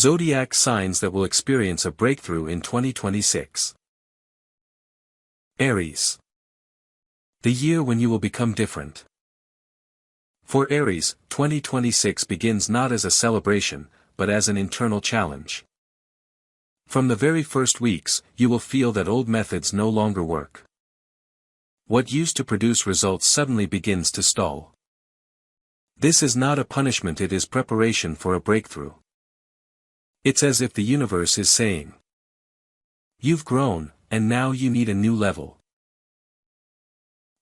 Zodiac signs that will experience a breakthrough in 2026. Aries. The year when you will become different. For Aries, 2026 begins not as a celebration, but as an internal challenge. From the very first weeks, you will feel that old methods no longer work. What used to produce results suddenly begins to stall. This is not a punishment, it is preparation for a breakthrough. It's as if the universe is saying, "You've grown, and now you need a new level."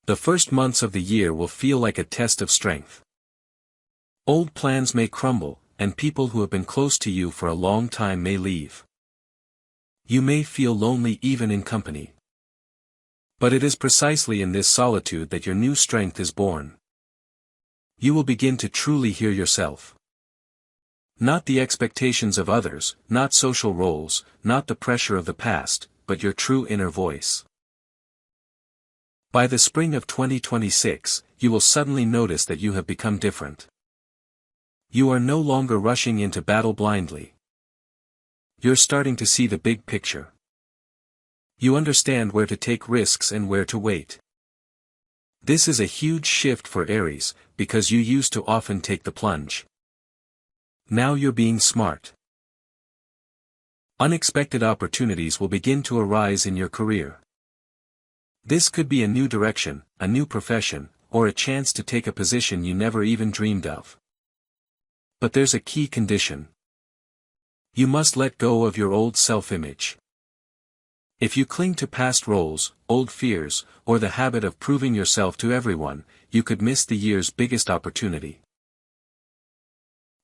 The first months of the year will feel like a test of strength. Old plans may crumble, and people who have been close to you for a long time may leave. You may feel lonely even in company. But it is precisely in this solitude that your new strength is born. You will begin to truly hear yourself. Not the expectations of others, not social roles, not the pressure of the past, but your true inner voice. By the spring of 2026, you will suddenly notice that you have become different. You are no longer rushing into battle blindly. You're starting to see the big picture. You understand where to take risks and where to wait. This is a huge shift for Aries, because you used to often take the plunge. Now you're being smart. Unexpected opportunities will begin to arise in your career. This could be a new direction, a new profession, or a chance to take a position you never even dreamed of. But there's a key condition. You must let go of your old self-image. If you cling to past roles, old fears, or the habit of proving yourself to everyone, you could miss the year's biggest opportunity.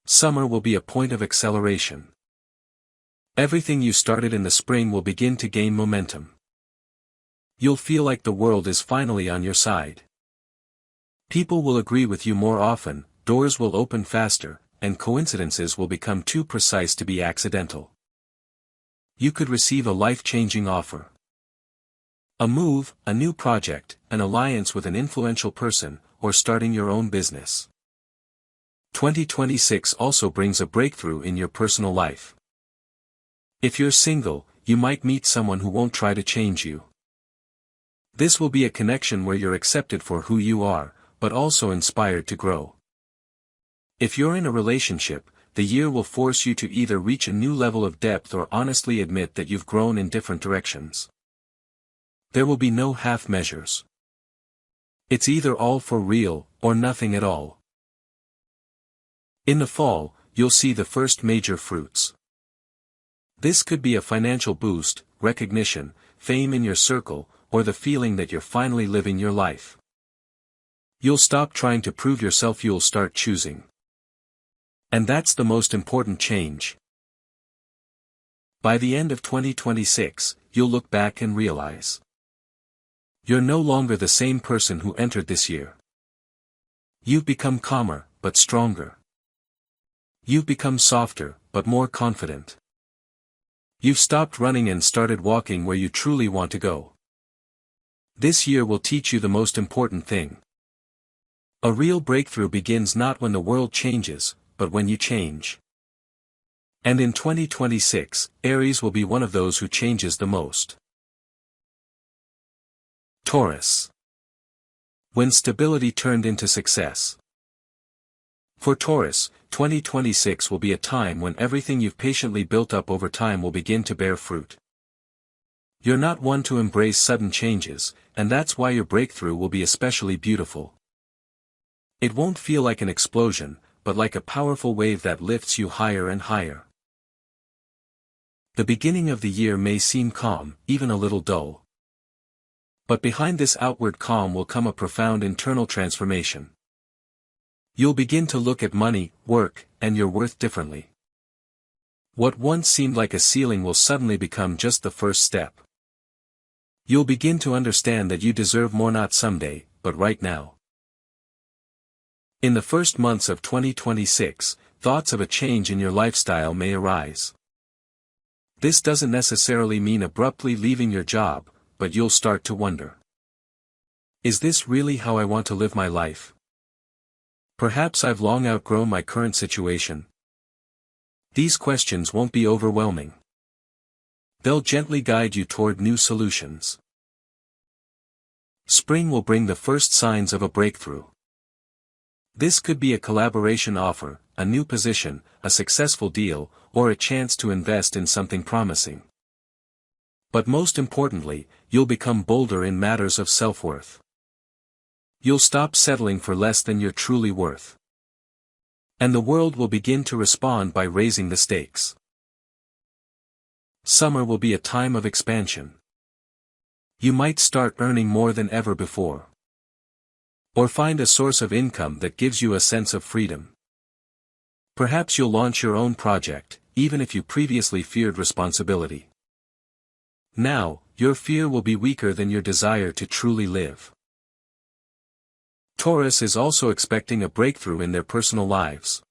Summer will be a point of acceleration. Everything you started in the spring will begin to gain momentum. You'll feel like the world is finally on your side. People will agree with you more often, doors will open faster, and coincidences will become too precise to be accidental. You could receive a life-changing offer. A move, a new project, an alliance with an influential person, or starting your own business. 2026 also brings a breakthrough in your personal life. If you're single, you might meet someone who won't try to change you. This will be a connection where you're accepted for who you are, but also inspired to grow. If you're in a relationship, the year will force you to either reach a new level of depth or honestly admit that you've grown in different directions. There will be no half measures. It's either all for real, or nothing at all. In the fall, you'll see the first major fruits. This could be a financial boost, recognition, fame in your circle, or the feeling that you're finally living your life. You'll stop trying to prove yourself, you'll start choosing. And that's the most important change. By the end of 2026, you'll look back and realize you're no longer the same person who entered this year. You've become calmer, but stronger. You've become softer, but more confident. You've stopped running and started walking where you truly want to go. This year will teach you the most important thing. A real breakthrough begins not when the world changes, but when you change. And in 2026, Aries will be one of those who changes the most. Taurus. When stability turned into success. For Taurus, 2026 will be a time when everything you've patiently built up over time will begin to bear fruit. You're not one to embrace sudden changes, and that's why your breakthrough will be especially beautiful. It won't feel like an explosion, but like a powerful wave that lifts you higher and higher. The beginning of the year may seem calm, even a little dull. But behind this outward calm will come a profound internal transformation. You'll begin to look at money, work, and your worth differently. What once seemed like a ceiling will suddenly become just the first step. You'll begin to understand that you deserve more, not someday, but right now. In the first months of 2026, thoughts of a change in your lifestyle may arise. This doesn't necessarily mean abruptly leaving your job, but you'll start to wonder. Is this really how I want to live my life? Perhaps I've long outgrown my current situation. These questions won't be overwhelming. They'll gently guide you toward new solutions. Spring will bring the first signs of a breakthrough. This could be a collaboration offer, a new position, a successful deal, or a chance to invest in something promising. But most importantly, you'll become bolder in matters of self-worth. You'll stop settling for less than you're truly worth. And the world will begin to respond by raising the stakes. Summer will be a time of expansion. You might start earning more than ever before. Or find a source of income that gives you a sense of freedom. Perhaps you'll launch your own project, even if you previously feared responsibility. Now, your fear will be weaker than your desire to truly live. Taurus is also expecting a breakthrough in their personal lives.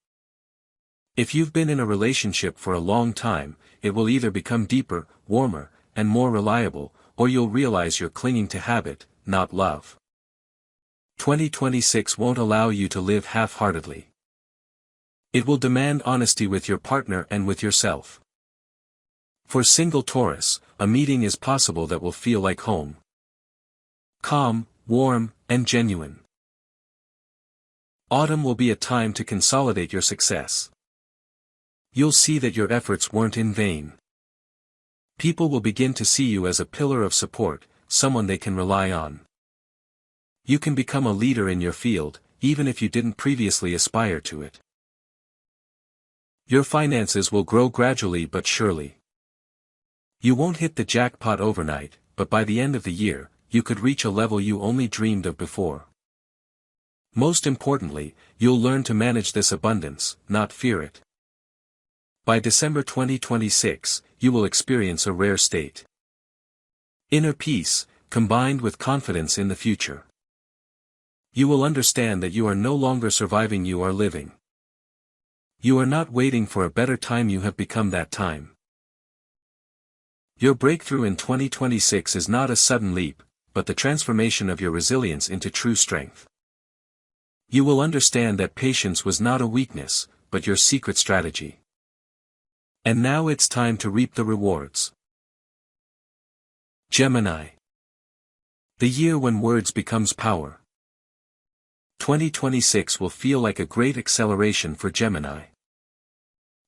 If you've been in a relationship for a long time, it will either become deeper, warmer, and more reliable, or you'll realize you're clinging to habit, not love. 2026 won't allow you to live half-heartedly. It will demand honesty with your partner and with yourself. For single Taurus, a meeting is possible that will feel like home. Calm, warm, and genuine. Autumn will be a time to consolidate your success. You'll see that your efforts weren't in vain. People will begin to see you as a pillar of support, someone they can rely on. You can become a leader in your field, even if you didn't previously aspire to it. Your finances will grow gradually but surely. You won't hit the jackpot overnight, but by the end of the year, you could reach a level you only dreamed of before. Most importantly, you'll learn to manage this abundance, not fear it. By December 2026, you will experience a rare state. Inner peace, combined with confidence in the future. You will understand that you are no longer surviving, you are living. You are not waiting for a better time, you have become that time. Your breakthrough in 2026 is not a sudden leap, but the transformation of your resilience into true strength. You will understand that patience was not a weakness, but your secret strategy. And now it's time to reap the rewards. Gemini. The year when words becomes power. 2026 will feel like a great acceleration for Gemini.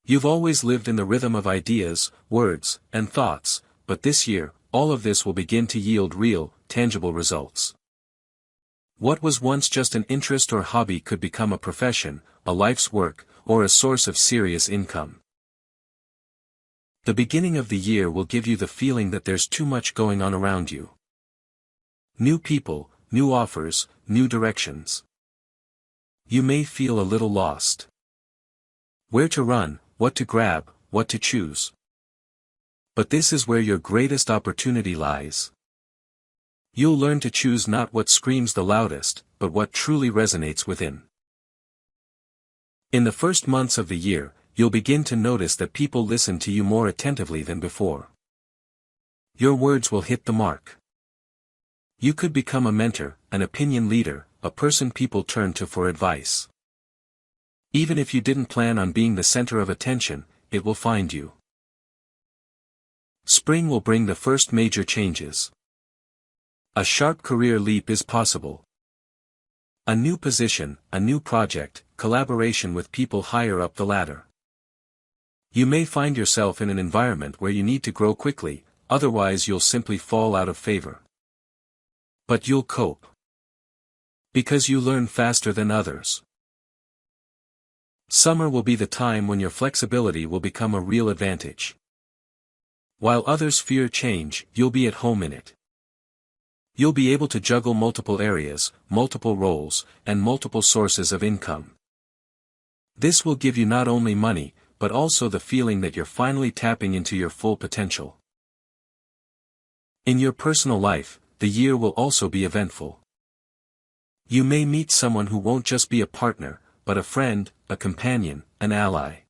You've always lived in the rhythm of ideas, words, and thoughts, but this year, all of this will begin to yield real, tangible results. What was once just an interest or hobby could become a profession, a life's work, or a source of serious income. The beginning of the year will give you the feeling that there's too much going on around you. New people, new offers, new directions. You may feel a little lost. Where to run, what to grab, what to choose. But this is where your greatest opportunity lies. You'll learn to choose not what screams the loudest, but what truly resonates within. In the first months of the year, you'll begin to notice that people listen to you more attentively than before. Your words will hit the mark. You could become a mentor, an opinion leader, a person people turn to for advice. Even if you didn't plan on being the center of attention, it will find you. Spring will bring the first major changes. A sharp career leap is possible. A new position, a new project, collaboration with people higher up the ladder. You may find yourself in an environment where you need to grow quickly, otherwise you'll simply fall out of favor. But you'll cope. Because you learn faster than others. Summer will be the time when your flexibility will become a real advantage. While others fear change, you'll be at home in it. You'll be able to juggle multiple areas, multiple roles, and multiple sources of income. This will give you not only money, but also the feeling that you're finally tapping into your full potential. In your personal life, the year will also be eventful. You may meet someone who won't just be a partner, but a friend, a companion, an ally.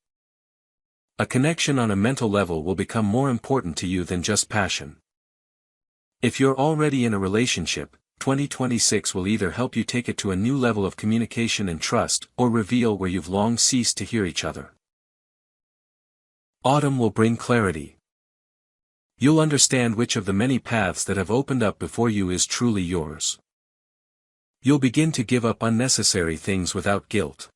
A connection on a mental level will become more important to you than just passion. If you're already in a relationship, 2026 will either help you take it to a new level of communication and trust, or reveal where you've long ceased to hear each other. Autumn will bring clarity. You'll understand which of the many paths that have opened up before you is truly yours. You'll begin to give up unnecessary things without guilt.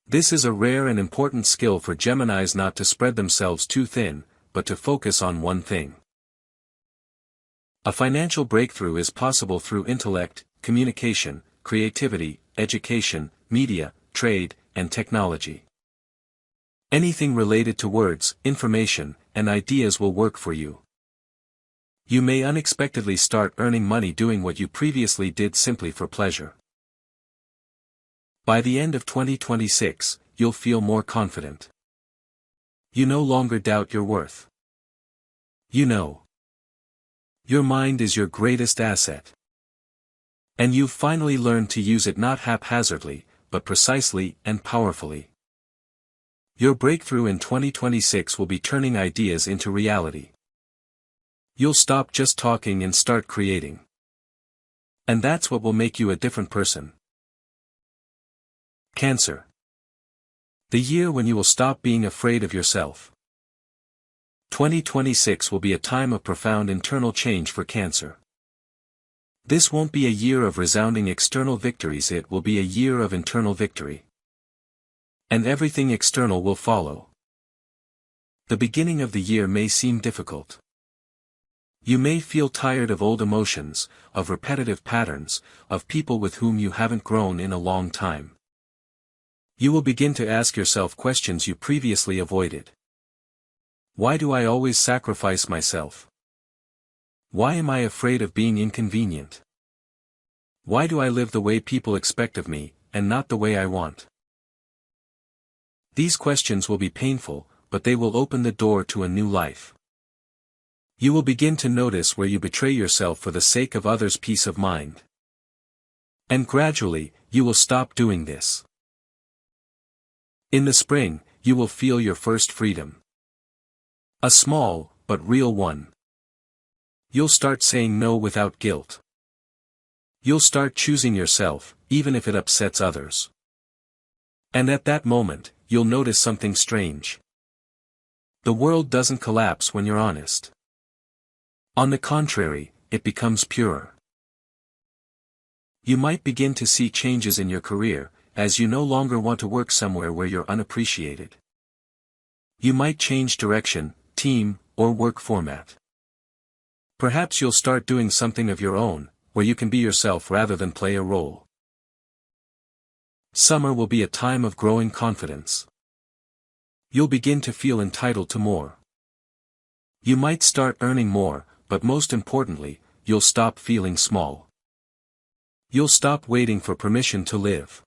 This is a rare and important skill for Geminis, not to spread themselves too thin, but to focus on one thing. A financial breakthrough is possible through intellect, communication, creativity, education, media, trade, and technology. Anything related to words, information, and ideas will work for you. You may unexpectedly start earning money doing what you previously did simply for pleasure. By the end of 2026, you'll feel more confident. You no longer doubt your worth. You know. Your mind is your greatest asset. And you've finally learned to use it not haphazardly, but precisely and powerfully. Your breakthrough in 2026 will be turning ideas into reality. You'll stop just talking and start creating. And that's what will make you a different person. Cancer. The year when you will stop being afraid of yourself. 2026 will be a time of profound internal change for Cancer. This won't be a year of resounding external victories, it will be a year of internal victory. And everything external will follow. The beginning of the year may seem difficult. You may feel tired of old emotions, of repetitive patterns, of people with whom you haven't grown in a long time. You will begin to ask yourself questions you previously avoided. Why do I always sacrifice myself? Why am I afraid of being inconvenient? Why do I live the way people expect of me, and not the way I want? These questions will be painful, but they will open the door to a new life. You will begin to notice where you betray yourself for the sake of others' peace of mind. And gradually, you will stop doing this. In the spring, you will feel your first freedom. A small, but real one. You'll start saying no without guilt. You'll start choosing yourself, even if it upsets others. And at that moment, you'll notice something strange. The world doesn't collapse when you're honest. On the contrary, it becomes purer. You might begin to see changes in your career, as you no longer want to work somewhere where you're unappreciated. You might change direction, team, or work format. Perhaps you'll start doing something of your own, where you can be yourself rather than play a role. Summer will be a time of growing confidence. You'll begin to feel entitled to more. You might start earning more, but most importantly, you'll stop feeling small. You'll stop waiting for permission to live.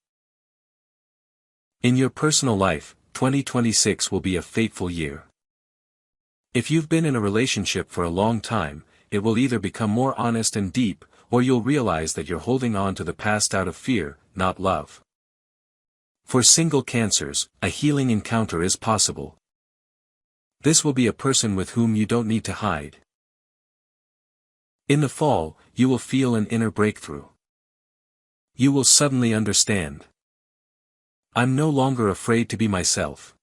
In your personal life, 2026 will be a fateful year. If you've been in a relationship for a long time, it will either become more honest and deep, or you'll realize that you're holding on to the past out of fear, not love. For single Cancers, a healing encounter is possible. This will be a person with whom you don't need to hide. In the fall, you will feel an inner breakthrough. You will suddenly understand. I'm no longer afraid to be myself.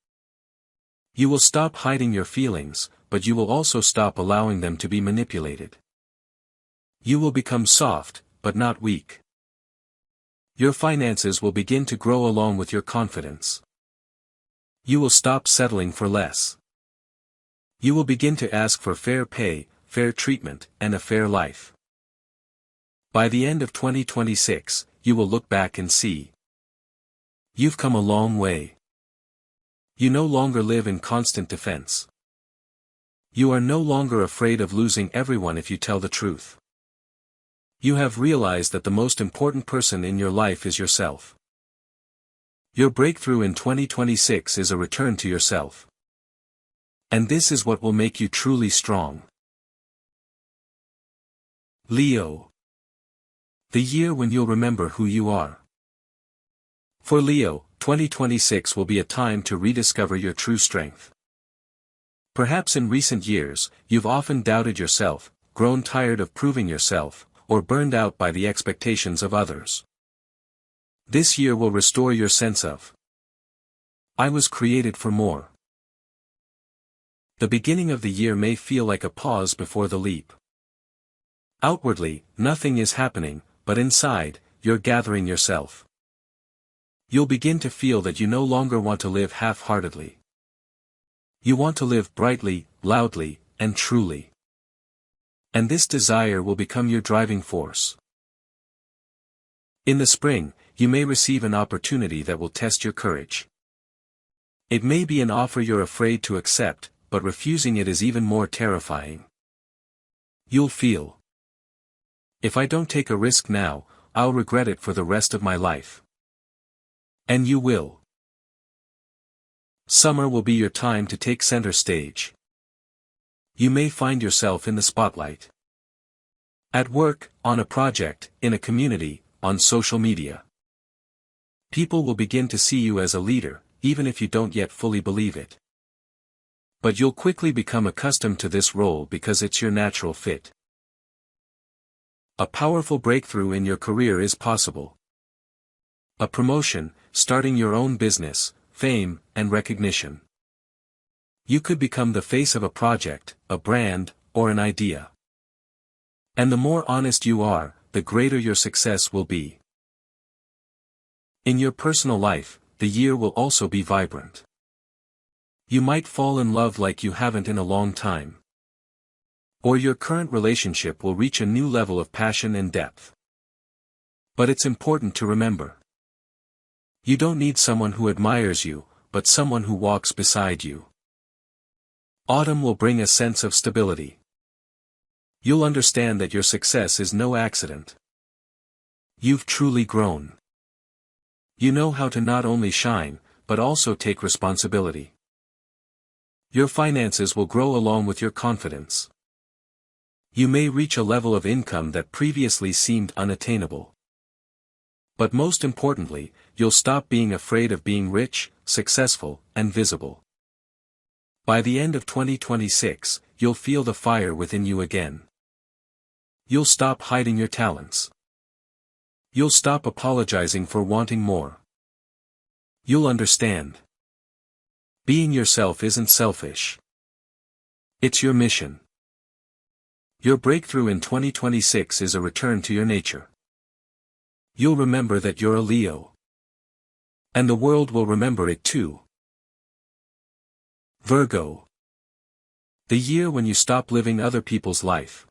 You will stop hiding your feelings, but you will also stop allowing them to be manipulated. You will become soft, but not weak. Your finances will begin to grow along with your confidence. You will stop settling for less. You will begin to ask for fair pay, fair treatment, and a fair life. By the end of 2026, you will look back and see. You've come a long way. You no longer live in constant defense. You are no longer afraid of losing everyone if you tell the truth. You have realized that the most important person in your life is yourself. Your breakthrough in 2026 is a return to yourself. And this is what will make you truly strong. Leo. The year when you'll remember who you are. For Leo, 2026 will be a time to rediscover your true strength. Perhaps in recent years, you've often doubted yourself, grown tired of proving yourself, or burned out by the expectations of others. This year will restore your sense of, I was created for more. The beginning of the year may feel like a pause before the leap. Outwardly, nothing is happening, but inside, you're gathering yourself. You'll begin to feel that you no longer want to live half-heartedly. You want to live brightly, loudly, and truly. And this desire will become your driving force. In the spring, you may receive an opportunity that will test your courage. It may be an offer you're afraid to accept, but refusing it is even more terrifying. You'll feel, if I don't take a risk now, I'll regret it for the rest of my life. And you will. Summer will be your time to take center stage. You may find yourself in the spotlight. At work, on a project, in a community, on social media. People will begin to see you as a leader, even if you don't yet fully believe it. But you'll quickly become accustomed to this role because it's your natural fit. A powerful breakthrough in your career is possible. A promotion, starting your own business, fame, and recognition. You could become the face of a project, a brand, or an idea. And the more honest you are, the greater your success will be. In your personal life, the year will also be vibrant. You might fall in love like you haven't in a long time. Or your current relationship will reach a new level of passion and depth. But it's important to remember. You don't need someone who admires you, but someone who walks beside you. Autumn will bring a sense of stability. You'll understand that your success is no accident. You've truly grown. You know how to not only shine, but also take responsibility. Your finances will grow along with your confidence. You may reach a level of income that previously seemed unattainable. But most importantly, you'll stop being afraid of being rich, successful, and visible. By the end of 2026, you'll feel the fire within you again. You'll stop hiding your talents. You'll stop apologizing for wanting more. You'll understand. Being yourself isn't selfish. It's your mission. Your breakthrough in 2026 is a return to your nature. You'll remember that you're a Leo. And the world will remember it too. Virgo. The year when you stop living other people's life.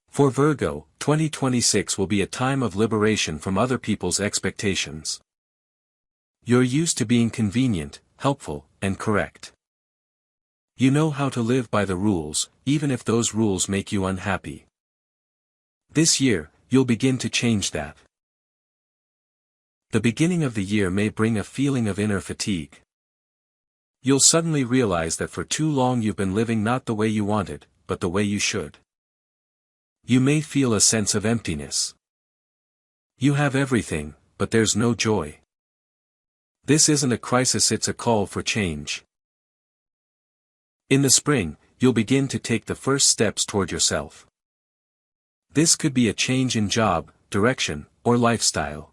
For Virgo, 2026 will be a time of liberation from other people's expectations. You're used to being convenient, helpful, and correct. You know how to live by the rules, even if those rules make you unhappy. This year, you'll begin to change that. The beginning of the year may bring a feeling of inner fatigue. You'll suddenly realize that for too long you've been living not the way you wanted, but the way you should. You may feel a sense of emptiness. You have everything, but there's no joy. This isn't a crisis, it's a call for change. In the spring, you'll begin to take the first steps toward yourself. This could be a change in job, direction, or lifestyle.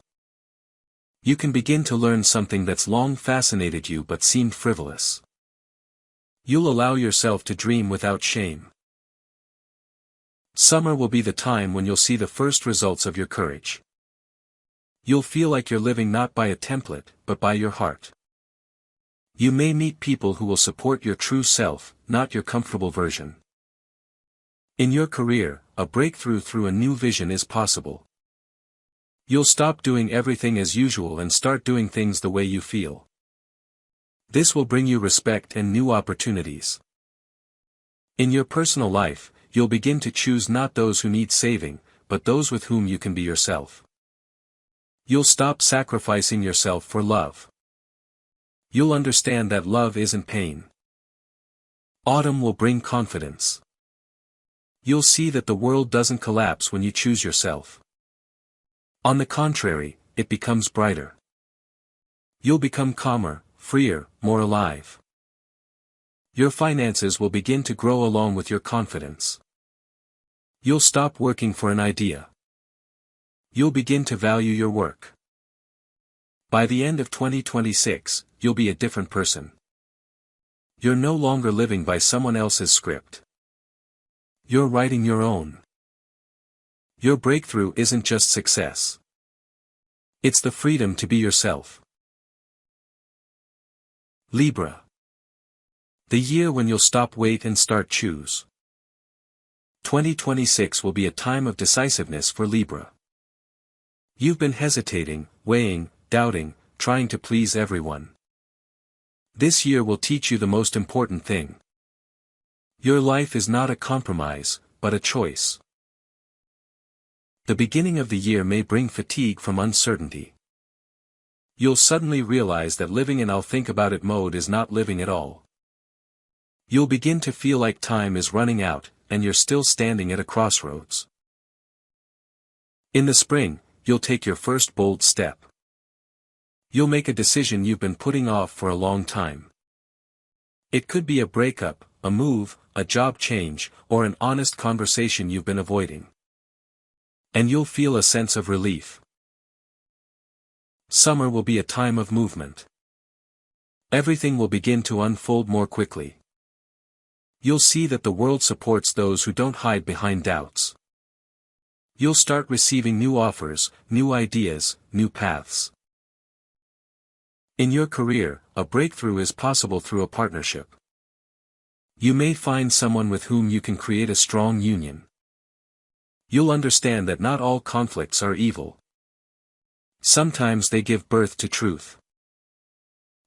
You can begin to learn something that's long fascinated you but seemed frivolous. You'll allow yourself to dream without shame. Summer will be the time when you'll see the first results of your courage. You'll feel like you're living not by a template, but by your heart. You may meet people who will support your true self, not your comfortable version. In your career, a breakthrough through a new vision is possible. You'll stop doing everything as usual and start doing things the way you feel. This will bring you respect and new opportunities. In your personal life, you'll begin to choose not those who need saving, but those with whom you can be yourself. You'll stop sacrificing yourself for love. You'll understand that love isn't pain. Autumn will bring confidence. You'll see that the world doesn't collapse when you choose yourself. On the contrary, it becomes brighter. You'll become calmer, freer, more alive. Your finances will begin to grow along with your confidence. You'll stop working for an idea. You'll begin to value your work. By the end of 2026, you'll be a different person. You're no longer living by someone else's script. You're writing your own. Your breakthrough isn't just success. It's the freedom to be yourself. Libra. The year when you'll stop wait and start choose. 2026 will be a time of decisiveness for Libra. You've been hesitating, weighing, doubting, trying to please everyone. This year will teach you the most important thing. Your life is not a compromise, but a choice. The beginning of the year may bring fatigue from uncertainty. You'll suddenly realize that living in I'll think about it mode is not living at all. You'll begin to feel like time is running out, and you're still standing at a crossroads. In the spring, you'll take your first bold step. You'll make a decision you've been putting off for a long time. It could be a breakup, a move, a job change, or an honest conversation you've been avoiding. And you'll feel a sense of relief. Summer will be a time of movement. Everything will begin to unfold more quickly. You'll see that the world supports those who don't hide behind doubts. You'll start receiving new offers, new ideas, new paths. In your career, a breakthrough is possible through a partnership. You may find someone with whom you can create a strong union. You'll understand that not all conflicts are evil. Sometimes they give birth to truth.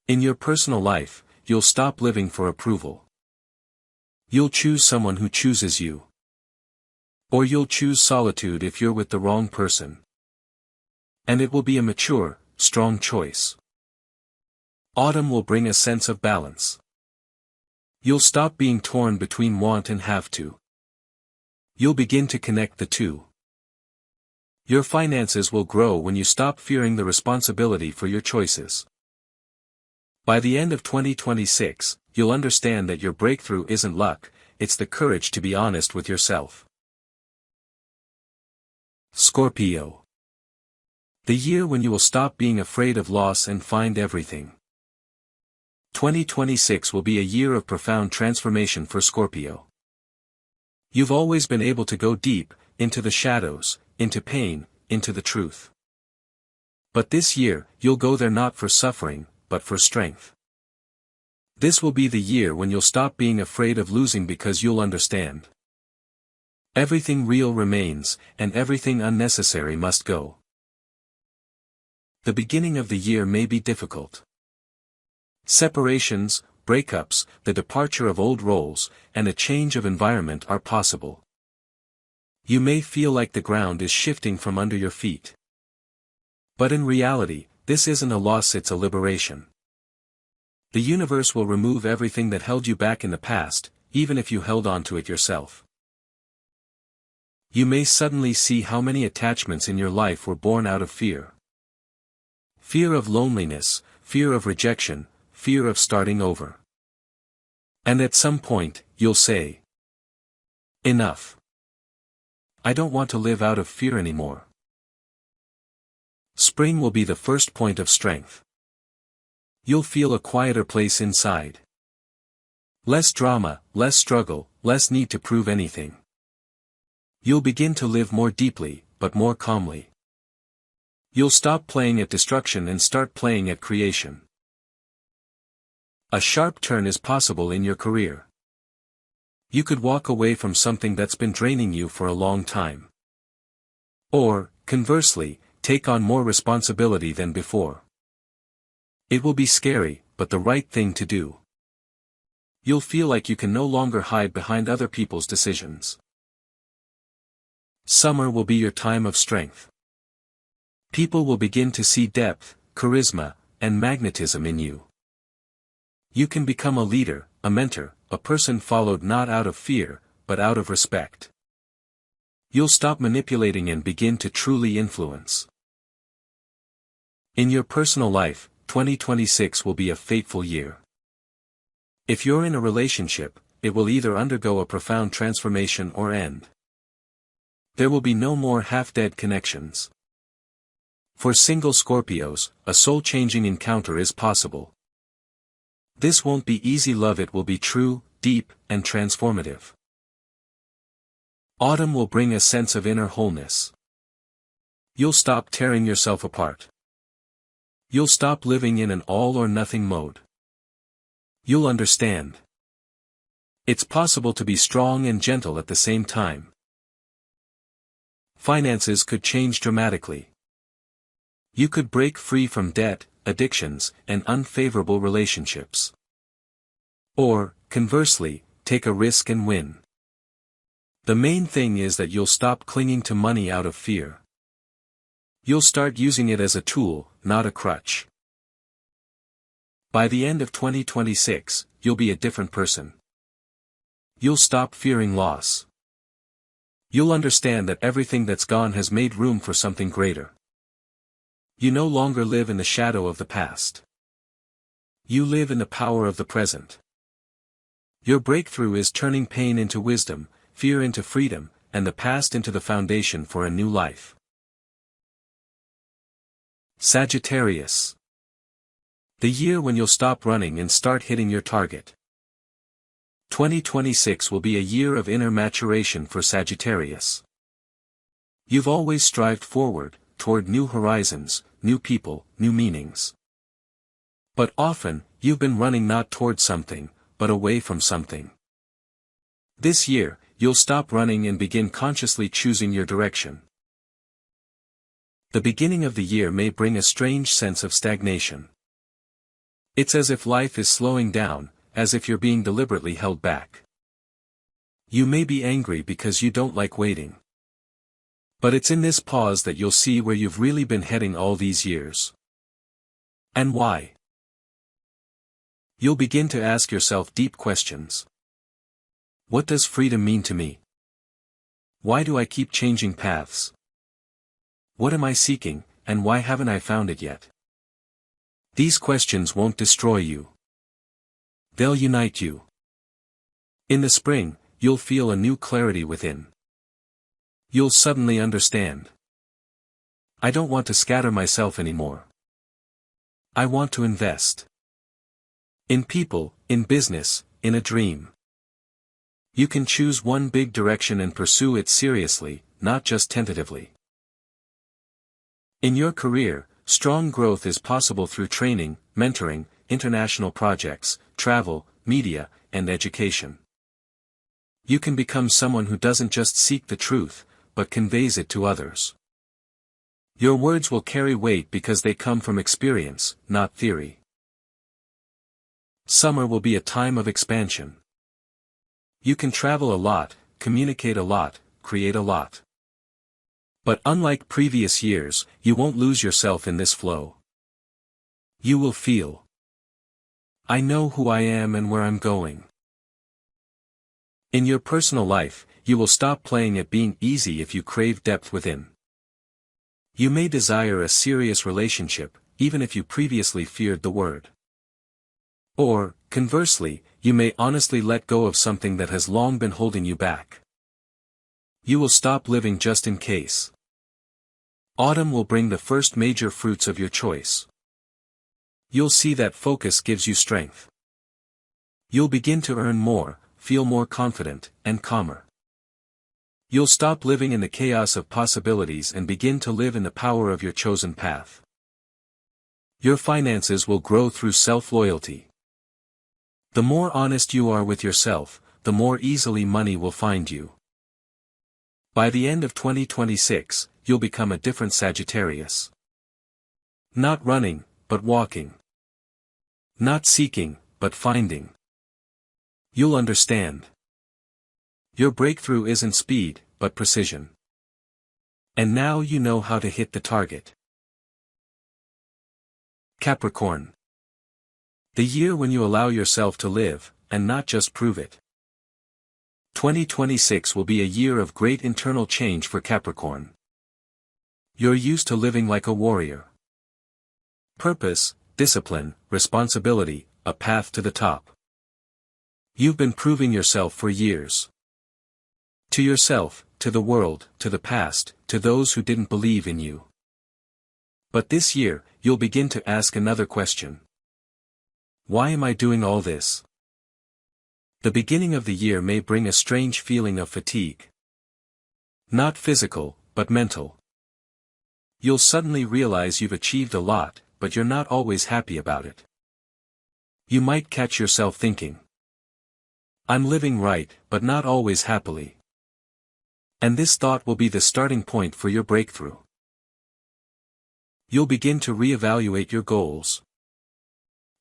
In your personal life, you'll stop living for approval. You'll choose someone who chooses you. Or you'll choose solitude if you're with the wrong person. And it will be a mature, strong choice. Autumn will bring a sense of balance. You'll stop being torn between want and have to. You'll begin to connect the two. Your finances will grow when you stop fearing the responsibility for your choices. By the end of 2026, you'll understand that your breakthrough isn't luck, it's the courage to be honest with yourself. Scorpio. The year when you will stop being afraid of loss and find everything. 2026 will be a year of profound transformation for Scorpio. You've always been able to go deep, into the shadows, into pain, into the truth. But this year, you'll go there not for suffering, but for strength. This will be the year when you'll stop being afraid of losing because you'll understand. Everything real remains, and everything unnecessary must go. The beginning of the year may be difficult. Separations, breakups, the departure of old roles, and a change of environment are possible. You may feel like the ground is shifting from under your feet. But in reality, this isn't a loss, it's a liberation. The universe will remove everything that held you back in the past, even if you held on to it yourself. You may suddenly see how many attachments in your life were born out of fear. Fear of loneliness, fear of rejection, fear of starting over. And at some point, you'll say, enough. I don't want to live out of fear anymore. Spring will be the first point of strength. You'll feel a quieter place inside. Less drama, less struggle, less need to prove anything. You'll begin to live more deeply, but more calmly. You'll stop playing at destruction and start playing at creation. A sharp turn is possible in your career. You could walk away from something that's been draining you for a long time. Or, conversely, take on more responsibility than before. It will be scary, but the right thing to do. You'll feel like you can no longer hide behind other people's decisions. Summer will be your time of strength. People will begin to see depth, charisma, and magnetism in you. You can become a leader, a mentor, a person followed not out of fear, but out of respect. You'll stop manipulating and begin to truly influence. In your personal life, 2026 will be a fateful year. If you're in a relationship, it will either undergo a profound transformation or end. There will be no more half-dead connections. For single Scorpios, a soul-changing encounter is possible. This won't be easy love, it will be true, deep, and transformative. Autumn will bring a sense of inner wholeness. You'll stop tearing yourself apart. You'll stop living in an all-or-nothing mode. You'll understand. It's possible to be strong and gentle at the same time. Finances could change dramatically. You could break free from debt, addictions, and unfavorable relationships. Or, conversely, take a risk and win. The main thing is that you'll stop clinging to money out of fear. You'll start using it as a tool, not a crutch. By the end of 2026, you'll be a different person. You'll stop fearing loss. You'll understand that everything that's gone has made room for something greater. You no longer live in the shadow of the past. You live in the power of the present. Your breakthrough is turning pain into wisdom, fear into freedom, and the past into the foundation for a new life. Sagittarius. The year when you'll stop running and start hitting your target. 2026 will be a year of inner maturation for Sagittarius. You've always strived forward, toward new horizons, new people, new meanings. But often, you've been running not toward something, but away from something. This year, you'll stop running and begin consciously choosing your direction. The beginning of the year may bring a strange sense of stagnation. It's as if life is slowing down, as if you're being deliberately held back. You may be angry because you don't like waiting. But it's in this pause that you'll see where you've really been heading all these years. And why? You'll begin to ask yourself deep questions. What does freedom mean to me? Why do I keep changing paths? What am I seeking, and why haven't I found it yet? These questions won't destroy you. They'll unite you. In the spring, you'll feel a new clarity within. You'll suddenly understand. I don't want to scatter myself anymore. I want to invest. In people, in business, in a dream. You can choose one big direction and pursue it seriously, not just tentatively. In your career, strong growth is possible through training, mentoring, international projects, travel, media, and education. You can become someone who doesn't just seek the truth, but conveys it to others. Your words will carry weight because they come from experience, not theory. Summer will be a time of expansion. You can travel a lot, communicate a lot, create a lot. But unlike previous years, you won't lose yourself in this flow. You will feel. I know who I am and where I'm going. In your personal life, you will stop playing at being easy if you crave depth within. You may desire a serious relationship, even if you previously feared the word. Or, conversely, you may honestly let go of something that has long been holding you back. You will stop living just in case. Autumn will bring the first major fruits of your choice. You'll see that focus gives you strength. You'll begin to earn more, feel more confident, and calmer. You'll stop living in the chaos of possibilities and begin to live in the power of your chosen path. Your finances will grow through self-loyalty. The more honest you are with yourself, the more easily money will find you. By the end of 2026, you'll become a different Sagittarius. Not running, but walking. Not seeking, but finding. You'll understand. Your breakthrough isn't speed, but precision. And now you know how to hit the target. Capricorn. The year when you allow yourself to live, and not just prove it. 2026 will be a year of great internal change for Capricorn. You're used to living like a warrior. Purpose, discipline, responsibility, a path to the top. You've been proving yourself for years. To yourself, to the world, to the past, to those who didn't believe in you. But this year, you'll begin to ask another question. Why am I doing all this? The beginning of the year may bring a strange feeling of fatigue. Not physical, but mental. You'll suddenly realize you've achieved a lot, but you're not always happy about it. You might catch yourself thinking, I'm living right, but not always happily. And this thought will be the starting point for your breakthrough. You'll begin to reevaluate your goals.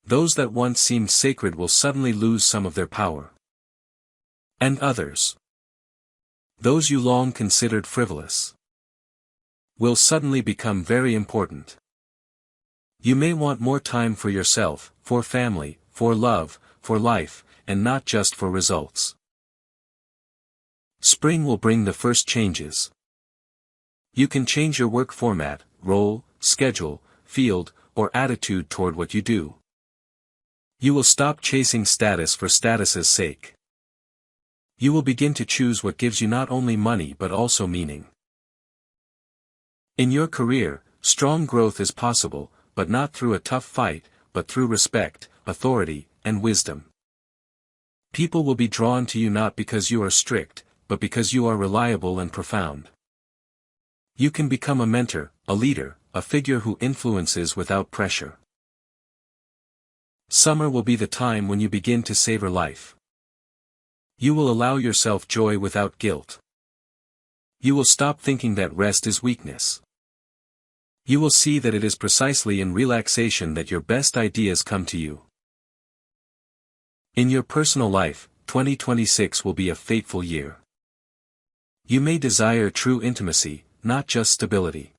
Those that once seemed sacred will suddenly lose some of their power. And others, those you long considered frivolous, will suddenly become very important. You may want more time for yourself, for family, for love, for life, and not just for results. Spring will bring the first changes. You can change your work format, role, schedule, field, or attitude toward what you do. You will stop chasing status for status's sake. You will begin to choose what gives you not only money but also meaning. In your career, strong growth is possible, but not through a tough fight, but through respect, authority, and wisdom. People will be drawn to you not because you are strict, but because you are reliable and profound. You can become a mentor, a leader, a figure who influences without pressure. Summer will be the time when you begin to savor life. You will allow yourself joy without guilt. You will stop thinking that rest is weakness. You will see that it is precisely in relaxation that your best ideas come to you. In your personal life, 2026 will be a fateful year. You may desire true intimacy, not just stability.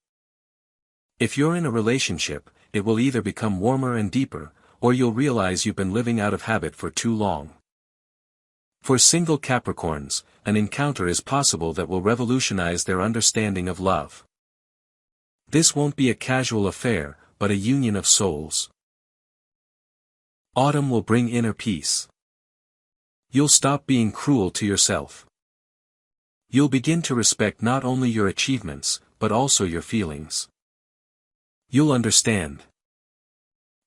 If you're in a relationship, it will either become warmer and deeper, or you'll realize you've been living out of habit for too long. For single Capricorns, an encounter is possible that will revolutionize their understanding of love. This won't be a casual affair, but a union of souls. Autumn will bring inner peace. You'll stop being cruel to yourself. You'll begin to respect not only your achievements, but also your feelings. You'll understand.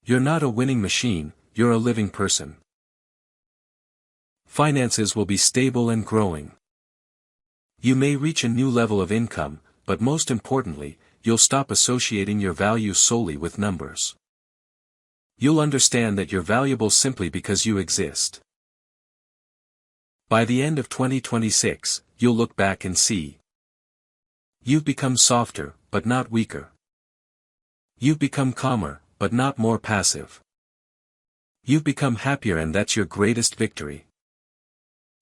You're not a winning machine, you're a living person. Finances will be stable and growing. You may reach a new level of income, but most importantly, you'll stop associating your value solely with numbers. You'll understand that you're valuable simply because you exist. By the end of 2026, you'll look back and see. You've become softer, but not weaker. You've become calmer, but not more passive. You've become happier, and that's your greatest victory.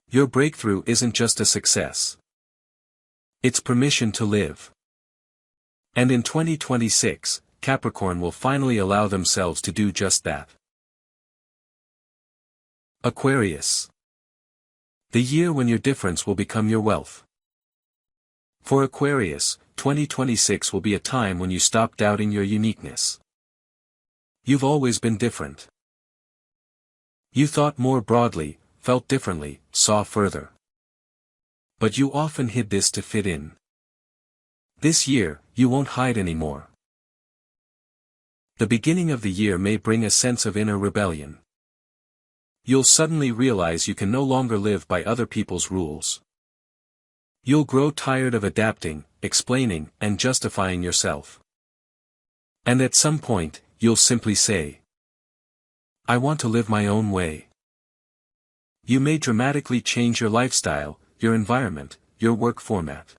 Your breakthrough isn't just a success. It's permission to live. And in 2026, Capricorn will finally allow themselves to do just that. Aquarius. The year when your difference will become your wealth. For Aquarius, 2026 will be a time when you stop doubting your uniqueness. You've always been different. You thought more broadly, felt differently, saw further. But you often hid this to fit in. This year, you won't hide anymore. The beginning of the year may bring a sense of inner rebellion. You'll suddenly realize you can no longer live by other people's rules. You'll grow tired of adapting, explaining, and justifying yourself. And at some point, you'll simply say, I want to live my own way. You may dramatically change your lifestyle, your environment, your work format.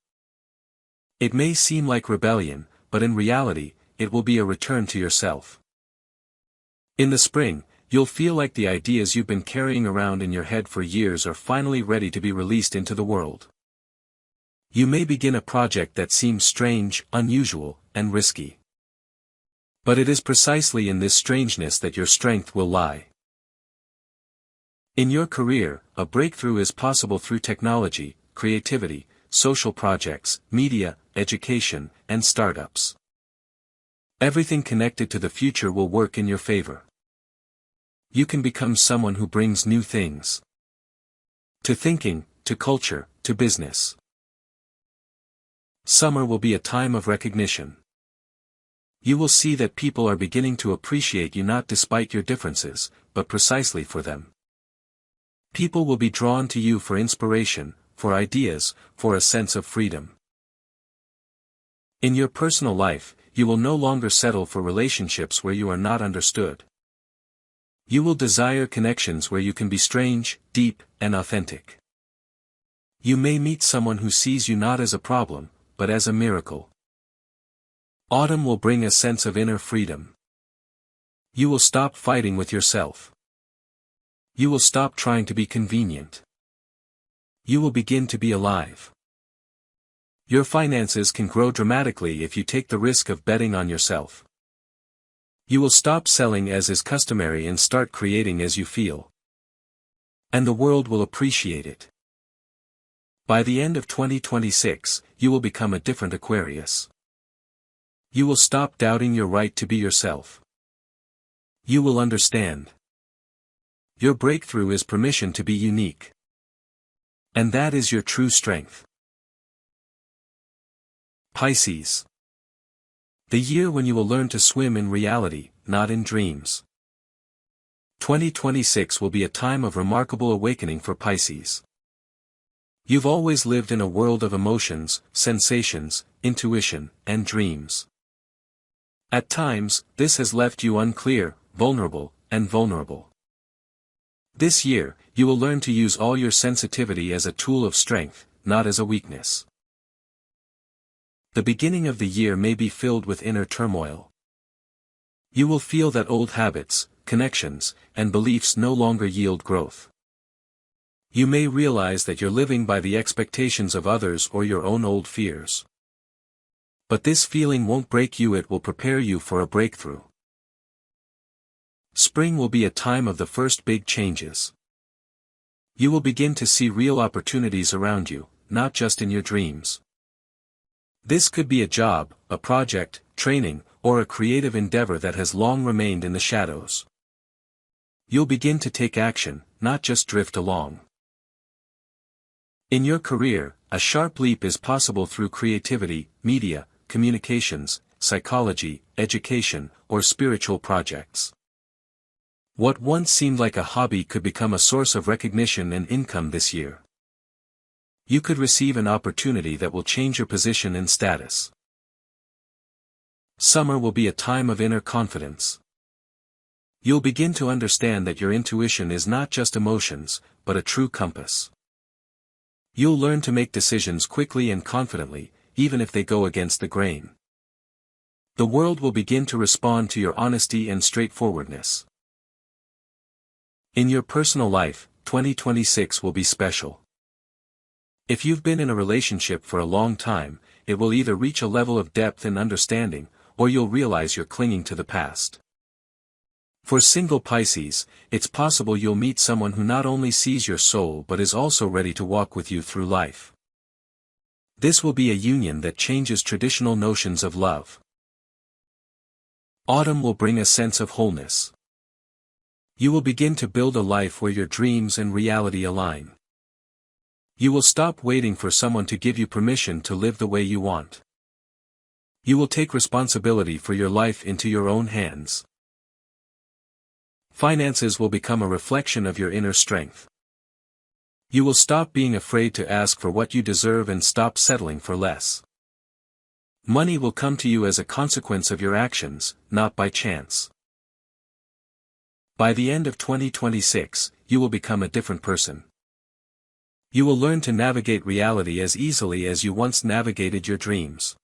It may seem like rebellion, but in reality, it will be a return to yourself. In the spring, you'll feel like the ideas you've been carrying around in your head for years are finally ready to be released into the world. You may begin a project that seems strange, unusual, and risky. But it is precisely in this strangeness that your strength will lie. In your career, a breakthrough is possible through technology, creativity, social projects, media, education, and startups. Everything connected to the future will work in your favor. You can become someone who brings new things to thinking, to culture, to business. Summer will be a time of recognition. You will see that people are beginning to appreciate you not despite your differences, but precisely for them. People will be drawn to you for inspiration, for ideas, for a sense of freedom. In your personal life, you will no longer settle for relationships where you are not understood. You will desire connections where you can be strange, deep, and authentic. You may meet someone who sees you not as a problem, but as a miracle. Autumn will bring a sense of inner freedom. You will stop fighting with yourself. You will stop trying to be convenient. You will begin to be alive. Your finances can grow dramatically if you take the risk of betting on yourself. You will stop selling as is customary and start creating as you feel. And the world will appreciate it. By the end of 2026, you will become a different Aquarius. You will stop doubting your right to be yourself. You will understand. Your breakthrough is permission to be unique. And that is your true strength. Pisces. The year when you will learn to swim in reality, not in dreams. 2026 will be a time of remarkable awakening for Pisces. You've always lived in a world of emotions, sensations, intuition, and dreams. At times, this has left you unclear, vulnerable, and vulnerable. This year, you will learn to use all your sensitivity as a tool of strength, not as a weakness. The beginning of the year may be filled with inner turmoil. You will feel that old habits, connections, and beliefs no longer yield growth. You may realize that you're living by the expectations of others or your own old fears. But this feeling won't break you, it will prepare you for a breakthrough. Spring will be a time of the first big changes. You will begin to see real opportunities around you, not just in your dreams. This could be a job, a project, training, or a creative endeavor that has long remained in the shadows. You'll begin to take action, not just drift along. In your career, a sharp leap is possible through creativity, media, communications, psychology, education, or spiritual projects. What once seemed like a hobby could become a source of recognition and income this year. You could receive an opportunity that will change your position and status. Summer will be a time of inner confidence. You'll begin to understand that your intuition is not just emotions, but a true compass. You'll learn to make decisions quickly and confidently, even if they go against the grain. The world will begin to respond to your honesty and straightforwardness. In your personal life, 2026 will be special. If you've been in a relationship for a long time, it will either reach a level of depth and understanding, or you'll realize you're clinging to the past. For single Pisces, it's possible you'll meet someone who not only sees your soul but is also ready to walk with you through life. This will be a union that changes traditional notions of love. Autumn will bring a sense of wholeness. You will begin to build a life where your dreams and reality align. You will stop waiting for someone to give you permission to live the way you want. You will take responsibility for your life into your own hands. Finances will become a reflection of your inner strength. You will stop being afraid to ask for what you deserve and stop settling for less. Money will come to you as a consequence of your actions, not by chance. By the end of 2026, you will become a different person. You will learn to navigate reality as easily as you once navigated your dreams.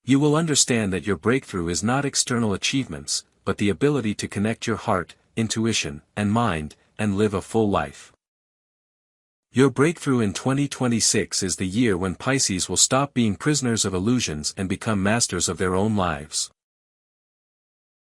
You will understand that your breakthrough is not external achievements, but the ability to connect your heart, intuition, and mind, and live a full life. Your breakthrough in 2026 is the year when Pisces will stop being prisoners of illusions and become masters of their own lives.